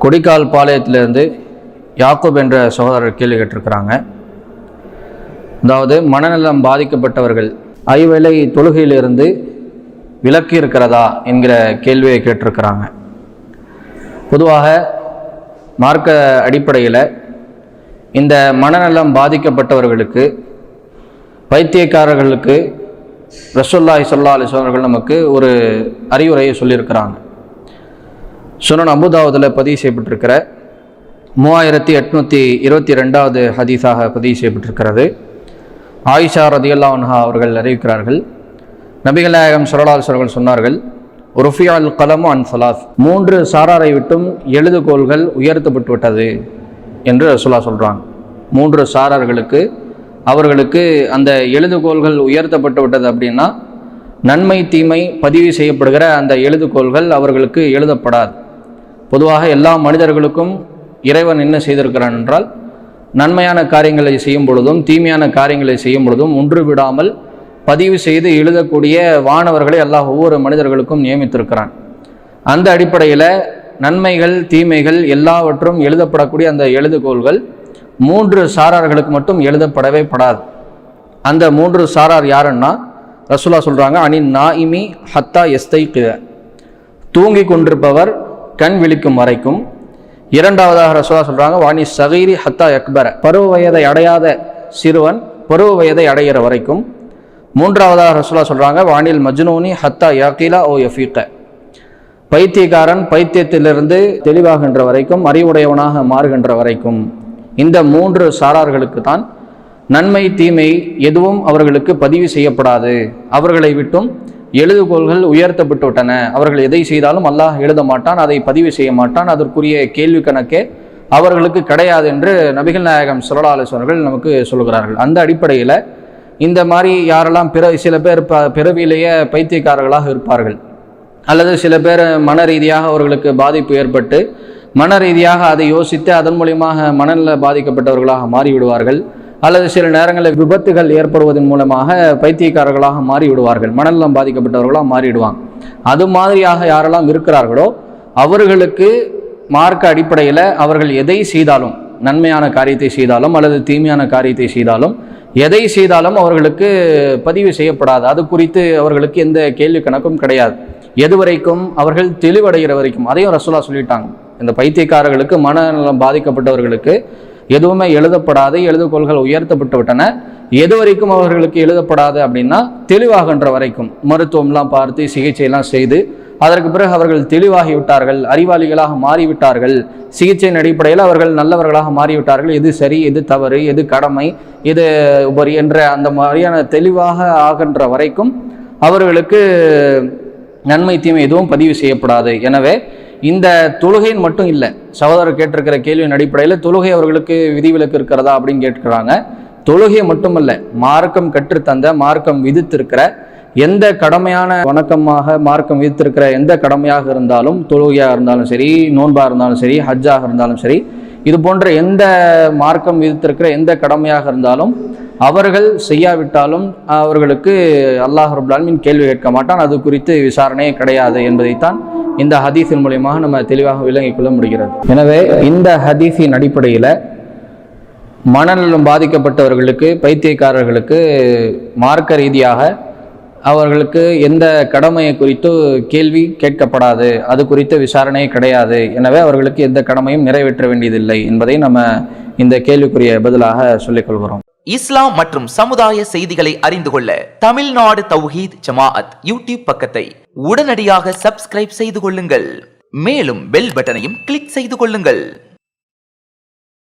கொடிக்கால் பாளையத்திலிருந்து யாக்கூப் என்ற சகோதரர் கேள்வி கேட்டிருக்கிறாங்க. அதாவது மனநலம் பாதிக்கப்பட்டவர்கள் ஐவேளை தொழுகையிலிருந்து விலக்கி இருக்கிறதா என்கிற கேள்வியை கேட்டிருக்கிறாங்க. பொதுவாக மார்க்க அடிப்படையில் இந்த மனநலம் பாதிக்கப்பட்டவர்களுக்கு பைத்தியக்காரர்களுக்கு ரசூலுல்லாஹி ஸல்லல்லாஹு அலைஹி வஸல்லம் அவர்கள் நமக்கு ஒரு அறிவுரையை சொல்லியிருக்கிறாங்க. சுனன் அபூதாவுதில் பதிவு செய்யப்பட்டிருக்கிற 3822வது ஹதீஸாக பதிவு செய்யப்பட்டிருக்கிறது. ஆயிஷா ரதியல்லாஹு அன்ஹா அவர்கள் அறிவிக்கிறார்கள், நபிகள் நாயகம் ஸல்லல்லாஹு அலைஹி வஸல்லம் சொன்னார்கள், ருஃபியல் கலமு அன் ஸலாஸ், 3 சாராரை விட்டும் எழுதுகோள்கள் உயர்த்தப்பட்டு விட்டது என்று ரசூலுல்லாஹ் சொல்கிறாங்க. 3 சாரார்களுக்கு அவர்களுக்கு அந்த எழுதுகோள்கள் உயர்த்தப்பட்டு விட்டது அப்படின்னா நன்மை தீமை பதிவு செய்யப்படுகிற அந்த எழுதுகோள்கள் அவர்களுக்கு எழுதப்படாது. பொதுவாக எல்லா மனிதர்களுக்கும் இறைவன் என்ன செய்திருக்கிறான் என்றால், நன்மையான காரியங்களை செய்யும் பொழுதும் தீமையான காரியங்களை செய்யும் பொழுதும் ஒன்று விடாமல் பதிவு செய்து எழுதக்கூடிய வானவர்களை அல்லாஹ் ஒவ்வொரு மனிதர்களுக்கும் நியமித்திருக்கிறான். அந்த அடிப்படையில் நன்மைகள் தீமைகள் எல்லாவற்றும் எழுதப்படக்கூடிய அந்த எழுதுகோள்கள் 3 சாரார்களுக்கு மட்டும் எழுதப்படவே படாது. அந்த 3 சாரார் யாருன்னா ரசூலுல்லாஹ் சொல்கிறாங்க, அனின் நாயிமி ஹத்தா யஸ்தைகித, தூங்கி கொண்டிருப்பவர் கண் விழிக்கும் வரைக்கும். இரண்டாவதாக ரசூலுல்லாஹ் சொல்கிறாங்க, வானி சகீரி ஹத்தா யக்பர, பருவ வயதை அடையாத சிறுவன் பருவ வயதை அடைகிற வரைக்கும். மூன்றாவதாக ரசூலுல்லாஹ் சொல்கிறாங்க, வானில் மஜ்னூனி ஹத்தா யாக்கிலா ஓ யஃபீக, பைத்தியக்காரன் பைத்தியத்திலிருந்து தெளிவாகின்ற வரைக்கும் அறிவுடையவனாக மாறுகின்ற வரைக்கும். இந்த 3 சாரார்களுக்கு தான் நன்மை தீமை எதுவும் அவர்களுக்கு பதிவு செய்யப்படாது. அவர்களை விட்டும் எழுதுகோள்கள் உயர்த்தப்பட்டு விட்டன. அவர்கள் எதை செய்தாலும் அல்லாஹ் எழுத மாட்டான், அதை பதிவு செய்ய மாட்டான், அதற்குரிய கேள்வி கணக்கே அவர்களுக்கு கிடையாது என்று நபிகள் நாயகம் ஸல்லல்லாஹு அலைஹி வஸல்லம் நமக்கு சொல்கிறார்கள். அந்த அடிப்படையில் இந்த மாதிரி யாரெல்லாம் சில பேர் பிறவியிலேயே பைத்தியக்காரர்களாக இருப்பார்கள், அல்லது சில பேர் மன ரீதியாக அவர்களுக்கு பாதிப்பு ஏற்பட்டு மன ரீதியாக அதை யோசித்து அதன் மூலியமாக மனநல பாதிக்கப்பட்டவர்களாக மாறிவிடுவார்கள், அல்லது சில நேரங்களில் விபத்துகள் ஏற்படுவதன் மூலமாக பைத்தியக்காரர்களாக மாறிவிடுவார்கள், மனநலம் பாதிக்கப்பட்டவர்களாக மாறிவிடுவாங்க. அது மாதிரியாக யாரெல்லாம் இருக்கிறார்களோ அவர்களுக்கு மார்க்க அடிப்படையில் அவர்கள் எதை செய்தாலும், நன்மையான காரியத்தை செய்தாலும் அல்லது தீமையான காரியத்தை செய்தாலும், எதை செய்தாலும் அவர்களுக்கு பதிவு செய்யப்படாது. அது குறித்து அவர்களுக்கு எந்த கேள்வி கணக்கும் கிடையாது. எது வரைக்கும் அவர்கள் தெளிவடைகிற வரைக்கும். அதையும் ரசூலுல்லாஹ் சொல்லிட்டாங்க, இந்த பைத்தியக்காரர்களுக்கு மனநலம் பாதிக்கப்பட்டவர்களுக்கு எதுவுமே எழுதப்படாது, எழுதுகோள்கள் உயர்த்தப்பட்டு விட்டன. எது வரைக்கும் அவர்களுக்கு எழுதப்படாது அப்படின்னா தெளிவாகின்ற வரைக்கும். மருத்துவம்லாம் பார்த்து சிகிச்சையெல்லாம் செய்து அதற்கு பிறகு அவர்கள் தெளிவாகி விட்டார்கள், அறிவாளிகளாக மாறிவிட்டார்கள், சிகிச்சையின் அடிப்படையில் அவர்கள் நல்லவர்களாக மாறிவிட்டார்கள், எது சரி எது தவறு எது கடமை எது உபரி என்ற அந்த மாதிரியான தெளிவாக ஆகின்ற வரைக்கும் அவர்களுக்கு நன்மை தீமை எதுவும் பதிவு செய்யப்படாது. எனவே இந்த தொழுகையின் மட்டும் இல்லை, சகோதரர் கேட்டிருக்கிற கேள்வியின் அடிப்படையில் தொழுகை அவர்களுக்கு விதிவிலக்கு இருக்கிறதா அப்படின்னு கேட்கிறாங்க. தொழுகை மட்டுமல்ல, மார்க்கம் கற்றுத்தந்த மார்க்கம் விதித்திருக்கிற எந்த கடமையான வணக்கமாக மார்க்கம் விதித்திருக்கிற எந்த கடமையாக இருந்தாலும், தொழுகையாக இருந்தாலும் சரி, நோன்பாக இருந்தாலும் சரி, ஹஜ்ஜாக இருந்தாலும் சரி, இது போன்ற எந்த மார்க்கம் விதித்திருக்கிற எந்த கடமையாக இருந்தாலும் அவர்கள் செய்யாவிட்டாலும் அவர்களுக்கு அல்லாஹ் ரப்பல் ஆலமீன் கேள்வி கேட்க மாட்டான், அது குறித்து விசாரணையே கிடையாது என்பதைத்தான் இந்த ஹதீஸின் மூலமாக நம்ம தெளிவாக விளங்கிக் கொள்ள முடிகிறது. எனவே இந்த ஹதீஸின் அடிப்படையில் மனநலம் பாதிக்கப்பட்டவர்களுக்கு பைத்தியக்காரர்களுக்கு மார்க்க ரீதியாக அவர்களுக்கு எந்த கடமையை குறித்து கேள்வி கேட்கப்படாது, அது குறித்த விசாரணையே கிடையாது. எனவே அவர்களுக்கு எந்த கடமையும் நிறைவேற்ற வேண்டியதில்லை என்பதை நம்ம இந்த கேள்விக்குரிய பதிலாக சொல்லிக் கொள்கிறோம். இஸ்லாம் மற்றும் சமுதாய செய்திகளை அறிந்து கொள்ள தமிழ்நாடு தௌஹீத் ஜமாஅத் யூடியூப் பக்கத்தை உடனடியாக சப்ஸ்கிரைப் செய்து கொள்ளுங்கள். மேலும் பெல் பட்டனையும் கிளிக் செய்து கொள்ளுங்கள்.